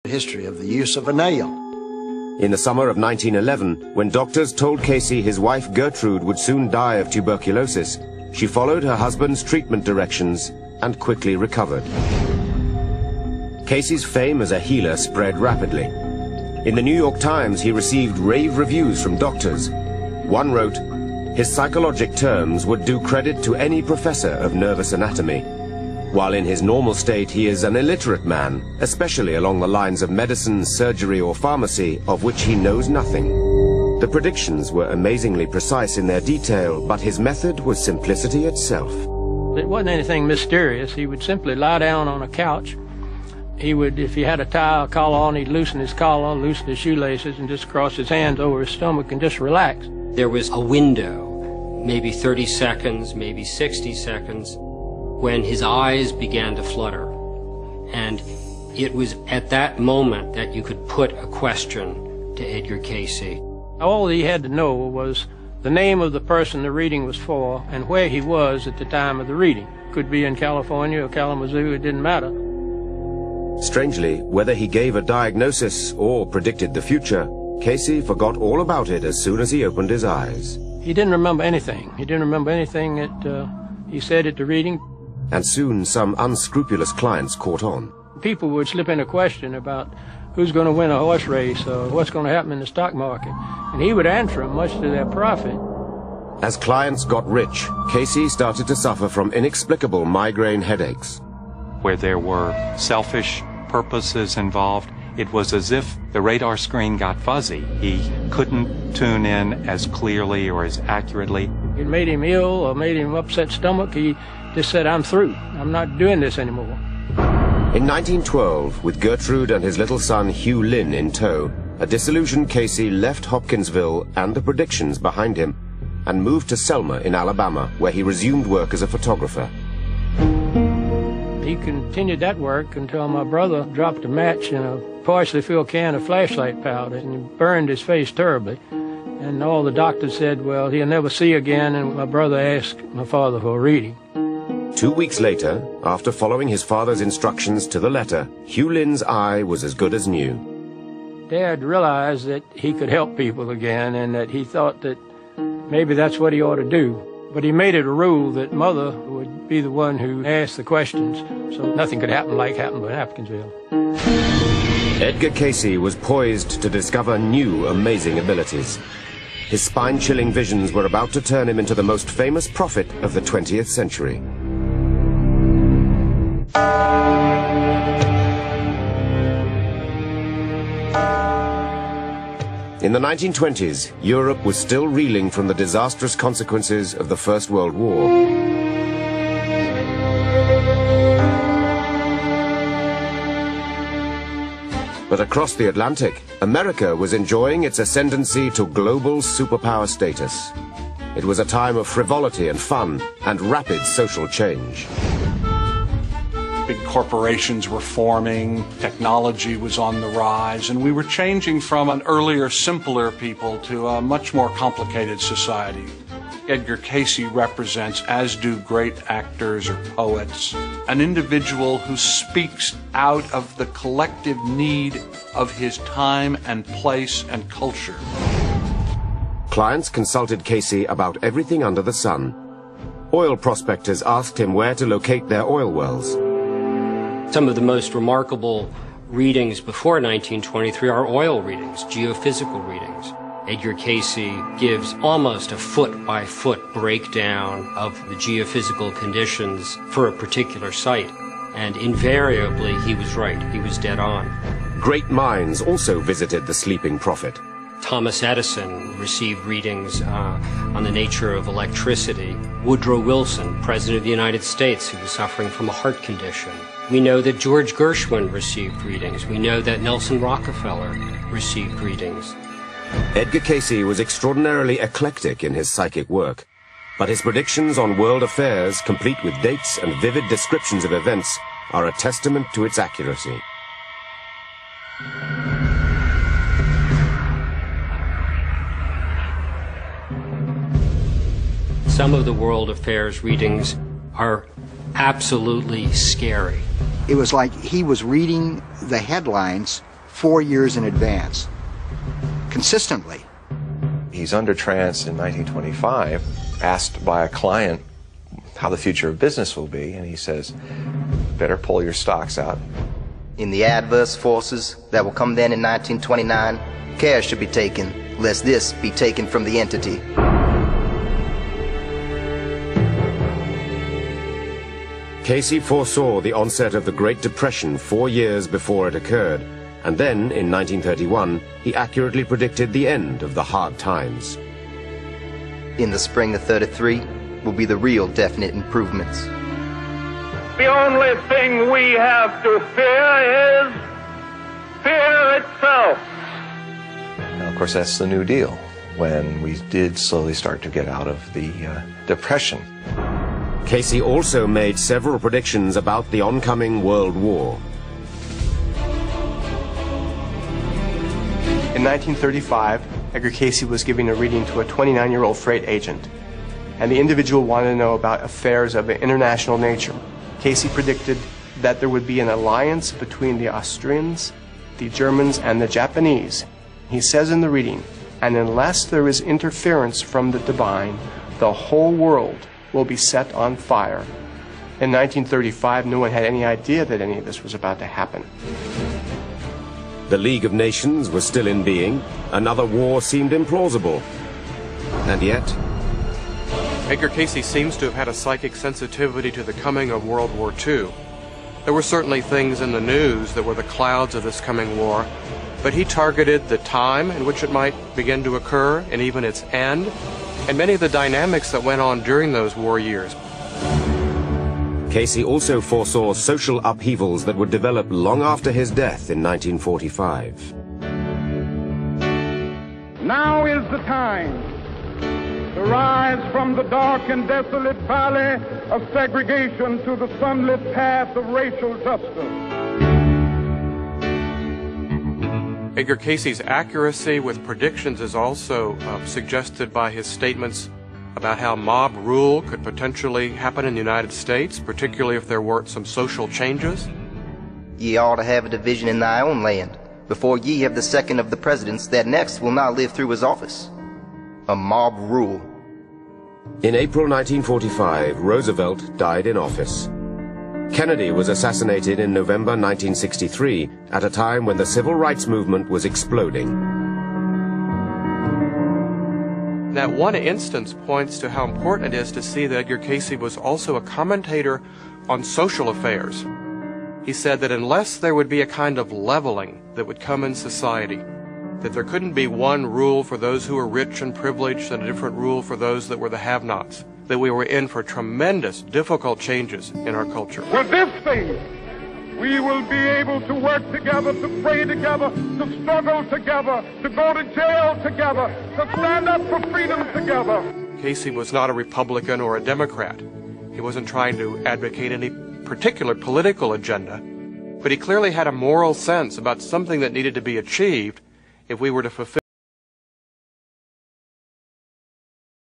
history of the use of a nail. In the summer of 1911, when doctors told Cayce his wife Gertrude would soon die of tuberculosis, she followed her husband's treatment directions and quickly recovered. Cayce's fame as a healer spread rapidly. In the New York Times, he received rave reviews from doctors. One wrote, "His psychologic terms would do credit to any professor of nervous anatomy. While in his normal state he is an illiterate man, especially along the lines of medicine, surgery or pharmacy, of which he knows nothing." The predictions were amazingly precise in their detail, but his method was simplicity itself. It wasn't anything mysterious. He would simply lie down on a couch. He would, if he had a tie or collar on, he'd loosen his collar, loosen his shoelaces, and just cross his hands over his stomach and just relax. There was a window, maybe 30 seconds, maybe 60 seconds, when his eyes began to flutter. And it was at that moment that you could put a question to Edgar Cayce. All he had to know was the name of the person the reading was for and where he was at the time of the reading. Could be in California or Kalamazoo, it didn't matter. Strangely, whether he gave a diagnosis or predicted the future, Cayce forgot all about it as soon as he opened his eyes. He didn't remember anything. He didn't remember anything that he said at the reading. And soon some unscrupulous clients caught on. People would slip in a question about who's going to win a horse race or what's going to happen in the stock market, and he would answer them much to their profit. As clients got rich, Cayce started to suffer from inexplicable migraine headaches. Where there were selfish purposes involved, it was as if the radar screen got fuzzy. He couldn't tune in as clearly or as accurately. It made him ill or made him upset stomach. He just said, "I'm through. I'm not doing this anymore." In 1912, with Gertrude and his little son Hugh Lynn in tow, a disillusioned Cayce left Hopkinsville and the predictions behind him and moved to Selma in Alabama, where he resumed work as a photographer. He continued that work until my brother dropped a match in a partially filled can of flashlight powder and he burned his face terribly. And all the doctors said, well, he'll never see again, and my brother asked my father for a reading. 2 weeks later, after following his father's instructions to the letter, Hugh Lynn's eye was as good as new. Dad realized that he could help people again and that he thought that maybe that's what he ought to do. But he made it a rule that Mother would be the one who asked the questions, so nothing could happen like happened in Hopkinsville. Edgar Cayce was poised to discover new, amazing abilities. His spine-chilling visions were about to turn him into the most famous prophet of the 20th century. In the 1920s, Europe was still reeling from the disastrous consequences of the First World War. But across the Atlantic, America was enjoying its ascendancy to global superpower status. It was a time of frivolity and fun and rapid social change. Big corporations were forming, technology was on the rise, and we were changing from an earlier, simpler people to a much more complicated society. Edgar Cayce represents, as do great actors or poets, an individual who speaks out of the collective need of his time and place and culture. Clients consulted Cayce about everything under the sun. Oil prospectors asked him where to locate their oil wells. Some of the most remarkable readings before 1923 are oil readings, geophysical readings. Edgar Cayce gives almost a foot-by-foot breakdown of the geophysical conditions for a particular site. And invariably, he was right. He was dead on. Great minds also visited the sleeping prophet. Thomas Edison received readings on the nature of electricity. Woodrow Wilson, President of the United States, who was suffering from a heart condition. We know that George Gershwin received readings. We know that Nelson Rockefeller received readings. Edgar Cayce was extraordinarily eclectic in his psychic work, but his predictions on world affairs, complete with dates and vivid descriptions of events, are a testament to its accuracy. Some of the world affairs readings are absolutely scary. It was like he was reading the headlines 4 years in advance, consistently. He's under trance in 1925, asked by a client how the future of business will be, and he says, better pull your stocks out. In the adverse forces that will come then in 1929, care should be taken, lest this be taken from the entity. Cayce foresaw the onset of the Great Depression 4 years before it occurred, and then, in 1931, he accurately predicted the end of the hard times. In the spring of '33 will be the real definite improvements. The only thing we have to fear is fear itself. Now, of course, that's the New Deal, when we did slowly start to get out of the Depression. Cayce also made several predictions about the oncoming World War. In 1935, Edgar Cayce was giving a reading to a 29-year-old freight agent, and the individual wanted to know about affairs of an international nature. Cayce predicted that there would be an alliance between the Austrians, the Germans, and the Japanese. He says in the reading, and unless there is interference from the divine, the whole world will be set on fire. In 1935, no one had any idea that any of this was about to happen. The League of Nations was still in being. Another war seemed implausible. And yet, Edgar Cayce seems to have had a psychic sensitivity to the coming of World War II. There were certainly things in the news that were the clouds of this coming war, but he targeted the time in which it might begin to occur and even its end, and many of the dynamics that went on during those war years. Cayce also foresaw social upheavals that would develop long after his death in 1945. Now is the time to rise from the dark and desolate valley of segregation to the sunlit path of racial justice. Edgar Cayce's accuracy with predictions is also suggested by his statements about how mob rule could potentially happen in the United States, particularly if there weren't some social changes. Ye ought to have a division in thy own land, before ye have the second of the presidents that next will not live through his office. A mob rule. In April 1945, Roosevelt died in office. Kennedy was assassinated in November 1963, at a time when the civil rights movement was exploding. That one instance points to how important it is to see that Edgar Cayce was also a commentator on social affairs. He said that unless there would be a kind of leveling that would come in society, that there couldn't be one rule for those who were rich and privileged and a different rule for those that were the have-nots, that we were in for tremendous, difficult changes in our culture. With this faith, we will be able to work together, to pray together, to struggle together, to go to jail together, to stand up for freedom together. Cayce was not a Republican or a Democrat. He wasn't trying to advocate any particular political agenda, but he clearly had a moral sense about something that needed to be achieved if we were to fulfill